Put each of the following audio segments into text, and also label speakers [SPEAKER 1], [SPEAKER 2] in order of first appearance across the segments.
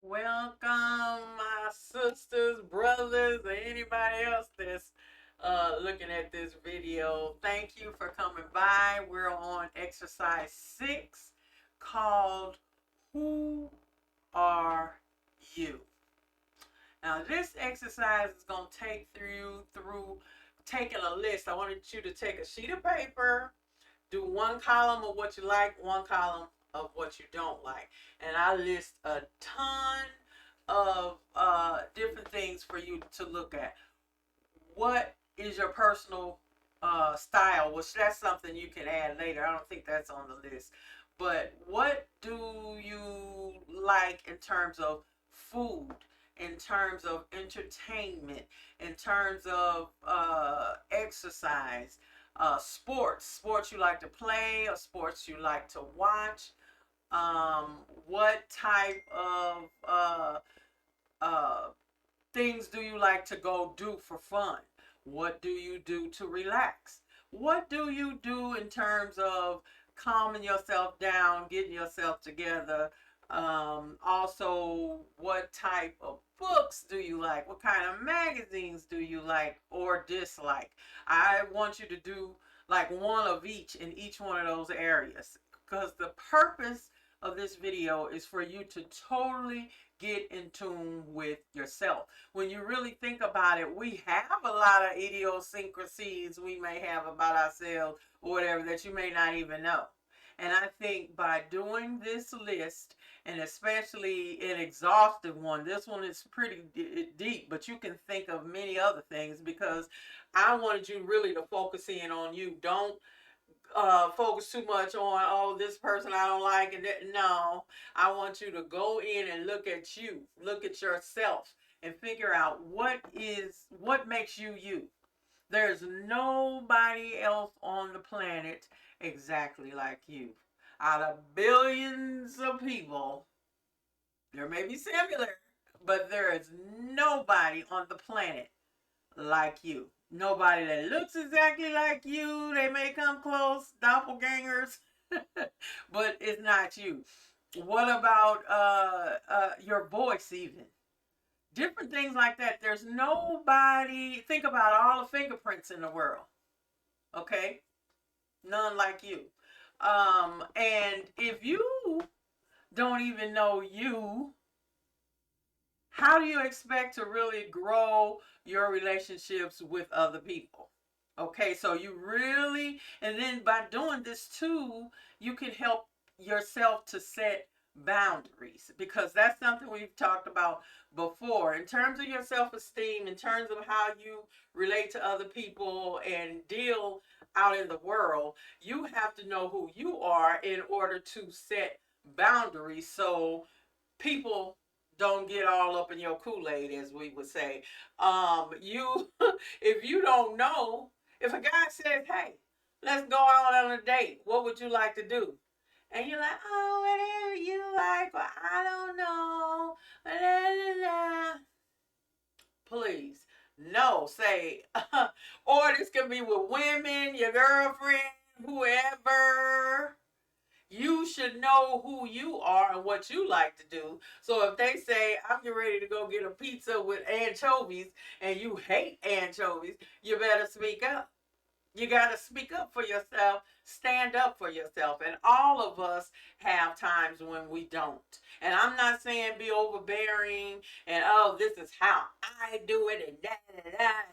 [SPEAKER 1] Welcome, my sisters, brothers, or anybody else that's looking at this video. Thank you for coming by. We're on exercise 6 called Who Are You? Now, this exercise is going to take through taking a list. I wanted you to take a sheet of paper, do one column of what you like, one column of what you don't like. And I list a ton of different things for you to look at. What is your personal style? Which that's something you can add later. I don't think that's on the list. But what do you like in terms of food, in terms of entertainment, in terms of exercise, sports you like to play or sports you like to watch? What type of uh, things do you like to go do for fun? What do you do to relax? What do you do in terms of calming yourself down, getting yourself together? Also, what type of books do you like? What kind of magazines do you like or dislike? I want you to do like one of each in each one of those areas, because the purpose of this video is for you to totally get in tune with yourself. When you really think about it, we have a lot of idiosyncrasies we may have about ourselves or whatever that you may not even know. And I think by doing this list, and especially an exhaustive one, this one is pretty deep, but you can think of many other things, because I wanted you really to focus in on you. Don't focus too much on, oh, this person I don't like, and that. No, I want you to go in and look at you, look at yourself, and figure out what makes you you. There's nobody else on the planet exactly like you. Out of billions of people, there may be similar, but there is nobody on the planet like you. Nobody that looks exactly like you. They may come close, doppelgangers, but it's not you. What about your voice, even? Different things like that. There's nobody. Think about all the fingerprints in the world. Okay? None like you. And if you don't even know you, how do you expect to really grow your relationships with other people? Okay, so you really, and then by doing this too, you can help yourself to set boundaries, because that's something we've talked about before. In terms of your self-esteem, in terms of how you relate to other people and deal out in the world, you have to know who you are in order to set boundaries, so people don't get all up in your Kool-Aid, as we would say. You, if you don't know, if a guy says, "Hey, let's go out on a date," what would you like to do? And you're like, "Oh, whatever you like," or "I don't know," blah, blah, blah. Please, no, say, or this can be with women, your girlfriend, whoever. You should know who you are and what you like to do. So if they say, "I'm getting ready to go get a pizza with anchovies," and you hate anchovies, you better speak up. You got to speak up for yourself, stand up for yourself. And all of us have times when we don't. And I'm not saying be overbearing and, "Oh, this is how I do it, and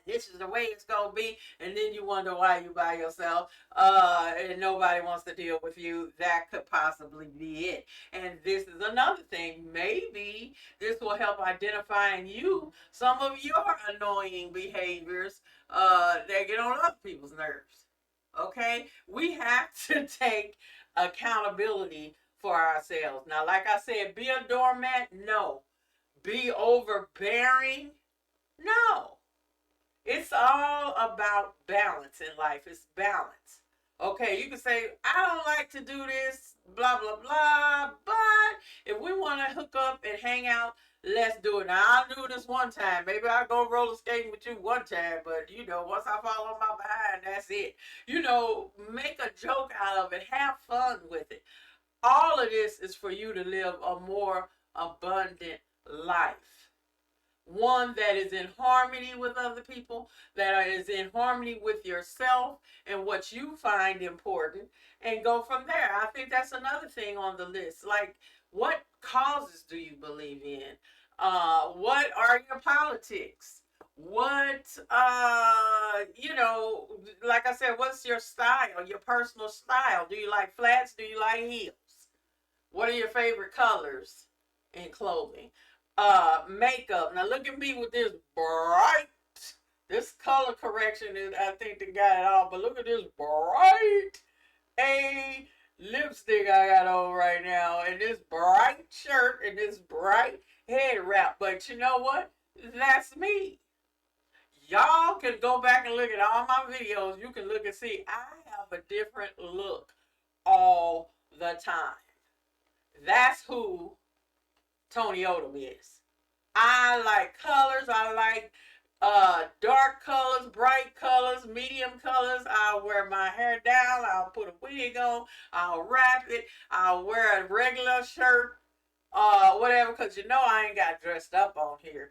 [SPEAKER 1] this is the way it's going to be." And then you wonder why you by yourself and nobody wants to deal with you. That could possibly be it. And this is another thing. Maybe this will help identify in you some of your annoying behaviors that get on other people's nerves. Okay? We have to take accountability for ourselves. Now, like I said, be a doormat? No. Be overbearing? No. It's all about balance in life. It's balance. Okay, you can say, "I don't like to do this, blah, blah, blah," but if we want to hook up and hang out, let's do it. Now, I'll do this one time. Maybe I'll go roller skating with you one time, but, once I fall on my behind, that's it. Make a joke out of it. Have fun with it. All of this is for you to live a more abundant life. One that is in harmony with other people, that is in harmony with yourself and what you find important, and go from there. I think that's another thing on the list. Like, what causes do you believe in? What are your politics? What, like I said, what's your style, your personal style? Do you like flats? Do you like heels? What are your favorite colors in clothing? Makeup. Now look at me with this bright. This color correction is, I think, they got it all. But look at this bright A lipstick I got on right now, and this bright shirt, and this bright head wrap. But you know what? That's me. Y'all can go back and look at all my videos. You can look and see I have a different look all the time. That's who Toni Odom is. I like colors. I like dark colors, bright colors, medium colors. I'll wear my hair down. I'll put a wig on. I'll wrap it. I'll wear a regular shirt, whatever, because you know I ain't got dressed up on here.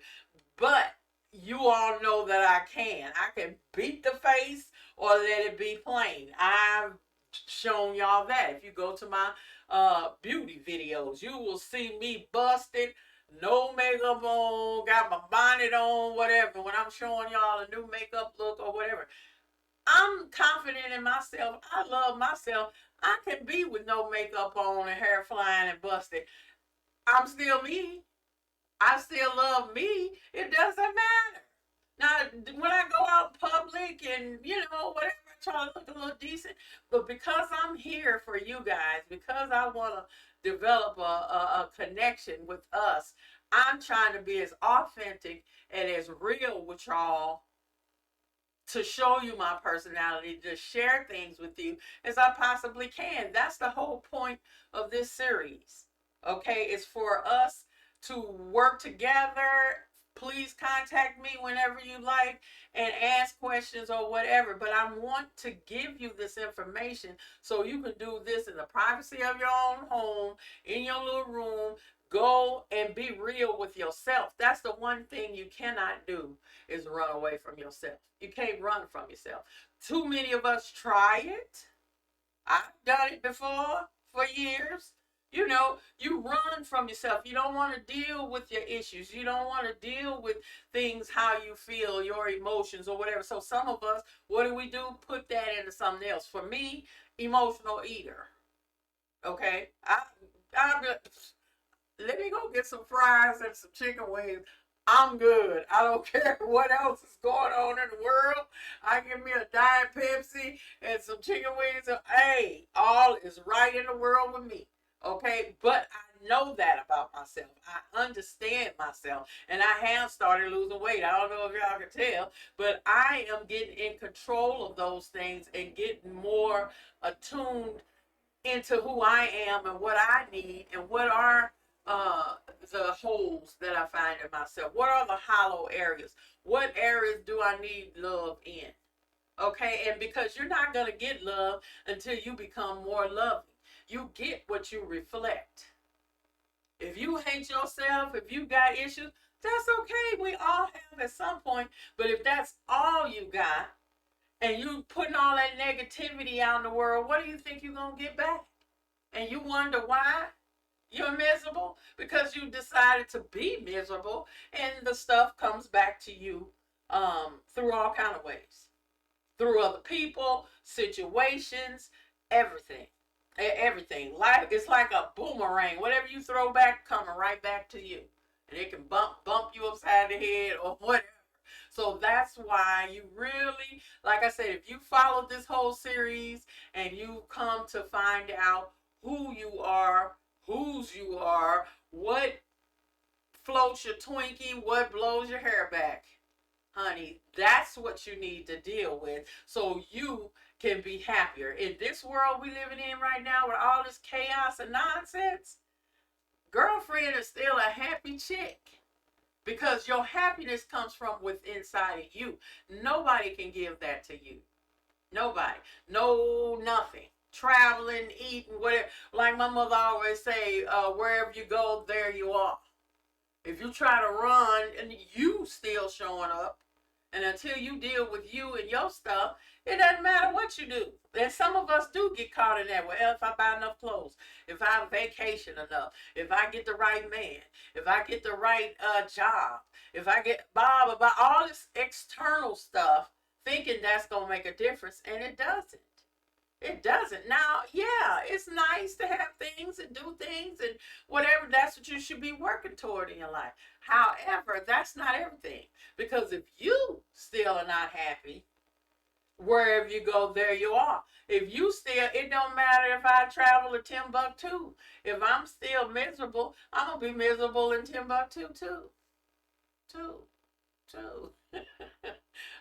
[SPEAKER 1] But you all know that I can. I can beat the face or let it be plain. I've shown y'all that. If you go to my beauty videos, you will see me busted, no makeup on, got my bonnet on, whatever. When I'm showing y'all a new makeup look or whatever, I'm confident in myself. I love myself. I can be with no makeup on and hair flying and busted. I'm still me. I still love me. It doesn't matter. Now, when I go out in public and, whatever, I try to look a little decent. But because I'm here for you guys, because I want to develop a connection with us, I'm trying to be as authentic and as real with y'all to show you my personality, to share things with you as I possibly can. That's the whole point of this series. Okay? It's for us to work together. Please contact me whenever you like and ask questions or whatever. But I want to give you this information so you can do this in the privacy of your own home, in your little room. Go and be real with yourself. That's the one thing you cannot do, is run away from yourself. You can't run from yourself. Too many of us try it. I've done it before for years. You run from yourself. You don't want to deal with your issues. You don't want to deal with things, how you feel, your emotions or whatever. So some of us, what do? Put that into something else. For me, emotional eater. Okay? Let me go get some fries and some chicken wings. I'm good. I don't care what else is going on in the world. I give me a Diet Pepsi and some chicken wings. Hey, all is right in the world with me. Okay, but I know that about myself. I understand myself, and I have started losing weight. I don't know if y'all can tell, but I am getting in control of those things and getting more attuned into who I am and what I need and what are the holes that I find in myself. What are the hollow areas? What areas do I need love in? Okay, and because you're not going to get love until you become more loving. You get what you reflect. If you hate yourself, if you got issues, that's okay. We all have at some point. But if that's all you got, and you putting all that negativity out in the world, what do you think you're going to get back? And you wonder why you're miserable? Because you decided to be miserable, and the stuff comes back to you through all kind of ways. Through other people, situations, everything. Everything. Life is like a boomerang. Whatever you throw back, coming right back to you. And it can bump you upside the head or whatever. So that's why you really, like I said, if you follow this whole series and you come to find out who you are, whose you are, what floats your Twinkie, what blows your hair back, honey, that's what you need to deal with so you can be happier. In this world we living in right now with all this chaos and nonsense, girlfriend is still a happy chick because your happiness comes from within inside of you. Nobody can give that to you. Nobody. No, nothing. Traveling, eating, whatever. Like my mother always say, wherever you go, there you are. If you try to run and you still showing up, and until you deal with you and your stuff, it doesn't matter what you do. And some of us do get caught in that. Well, if I buy enough clothes, if I vacation enough, if I get the right man, if I get the right job, if I get blah, blah, blah, all this external stuff, thinking that's going to make a difference, and it doesn't. It doesn't. Now, yeah, it's nice to have things and do things and whatever. That's what you should be working toward in your life. However, that's not everything. Because if you still are not happy, wherever you go, there you are. If you still, it don't matter if I travel to Timbuktu. If I'm still miserable, I'm going to be miserable in Timbuktu too. Too.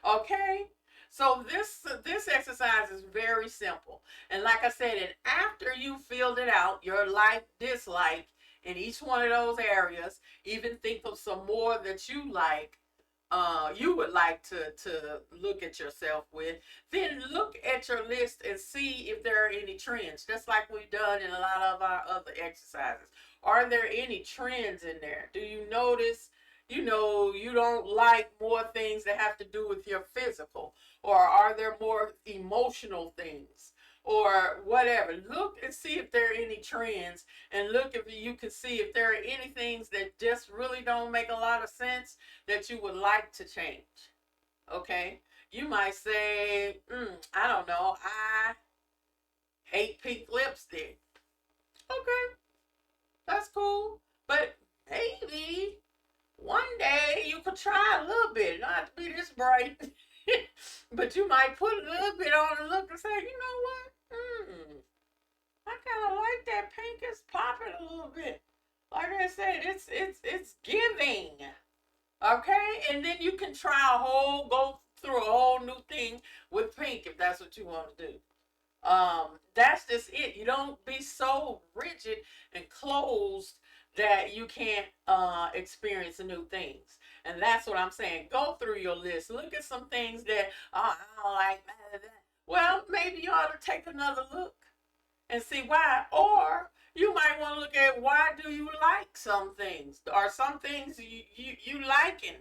[SPEAKER 1] Okay? So this exercise is very simple. And like I said, and after you filled it out, your like, dislike in each one of those areas, even think of some more that you like, you would like to look at yourself with, then look at your list and see if there are any trends, just like we've done in a lot of our other exercises. Are there any trends in there? Do you notice, you don't like more things that have to do with your physical? Or are there more emotional things? Or whatever. Look and see if there are any trends, and look if you can see if there are any things that just really don't make a lot of sense that you would like to change. Okay? You might say, I don't know, I hate pink lipstick. Okay, that's cool. But maybe one day you could try a little bit, not to be this bright. But you might put a little bit on and look and say, you know what? I kind of like that pink. It's popping a little bit. Like I said, it's giving. Okay, and then you can go through a whole new thing with pink if that's what you want to do. That's just it. You don't be so rigid and closed that you can't experience new things. And that's what I'm saying. Go through your list. Look at some things that, I don't like. Well, maybe you ought to take another look and see why. Or you might want to look at why do you like some things. Or some things you liking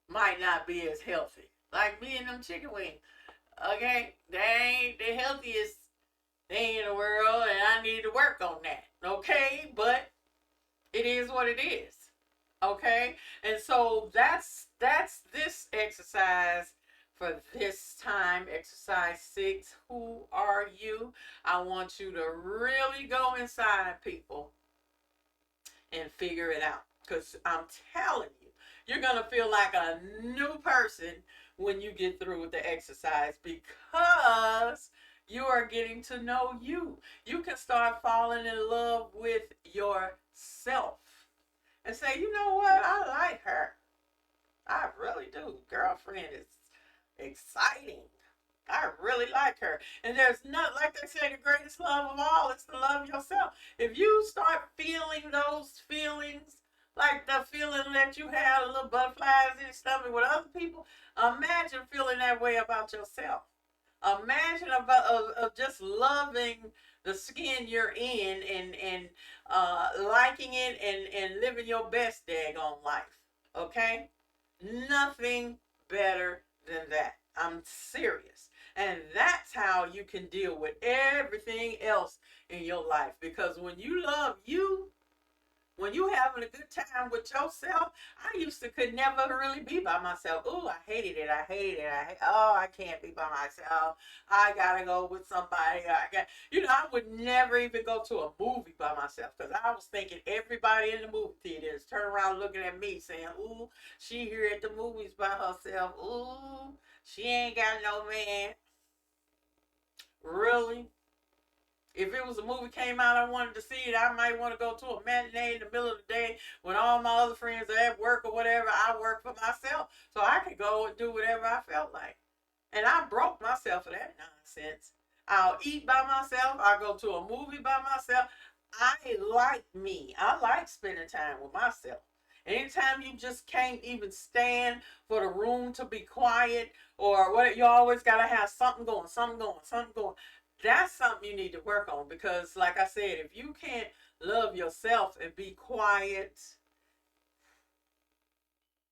[SPEAKER 1] might not be as healthy. Like me and them chicken wings. Okay? They ain't the healthiest thing in the world, and I need to work on that. Okay? But it is what it is. Okay? And so that's this exercise for this time. Exercise 6. Who are you? I want you to really go inside, people, and figure it out. Because I'm telling you, you're going to feel like a new person when you get through with the exercise, because you are getting to know you. You can start falling in love with yourself and say, you know what? I like her. I really do. Girlfriend is exciting. I really like her. And there's not, like they say, the greatest love of all is to love yourself. If you start feeling those feelings, like the feeling that you had a little butterflies in your stomach with other people, imagine feeling that way about yourself. Imagine of just loving the skin you're in, and liking it, and living your best daggone life. Okay? Nothing better than that. I'm serious. And that's how you can deal with everything else in your life. Because when you love you, when you having a good time with yourself, I used to could never really be by myself. Oh, I hated it. I can't be by myself. I gotta go with somebody. I would never even go to a movie by myself, because I was thinking everybody in the movie theater is turning around looking at me saying, ooh, she here at the movies by herself. Ooh, she ain't got no man. Really? If it was a movie came out, I wanted to see it, I might want to go to a matinee in the middle of the day when all my other friends are at work or whatever. I work for myself, so I could go and do whatever I felt like. And I broke myself for that nonsense. I'll eat by myself. I'll go to a movie by myself. I like me. I like spending time with myself. Anytime you just can't even stand for the room to be quiet, or what, you always got to have something going. That's something you need to work on, because like I said, if you can't love yourself and be quiet,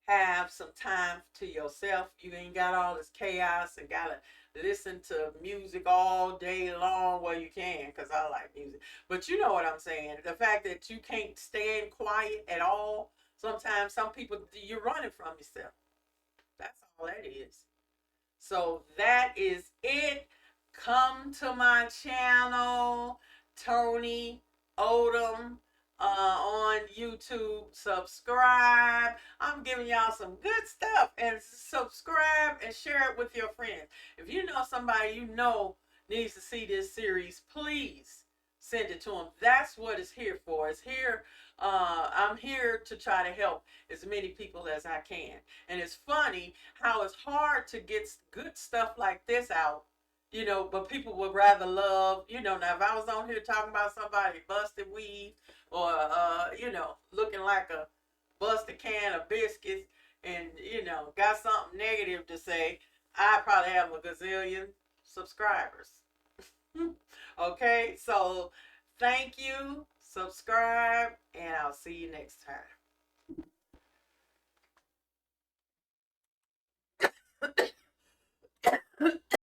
[SPEAKER 1] have some time to yourself. You ain't got all this chaos and gotta listen to music all day long. Well, you can, because I like music. But you know what I'm saying. The fact that you can't stand quiet at all. Sometimes some people, you're running from yourself. That's all that is. So that is it. Come to my channel, Toni Odom, on YouTube. Subscribe. I'm giving y'all some good stuff. And subscribe and share it with your friends. If you know somebody you know needs to see this series, please send it to them. That's what it's here for. It's here. I'm here to try to help as many people as I can. And it's funny how it's hard to get good stuff like this out, but people would rather love, now if I was on here talking about somebody busted weave or, looking like a busted can of biscuits and, got something negative to say, I probably have a gazillion subscribers. Okay, so thank you, subscribe, and I'll see you next time.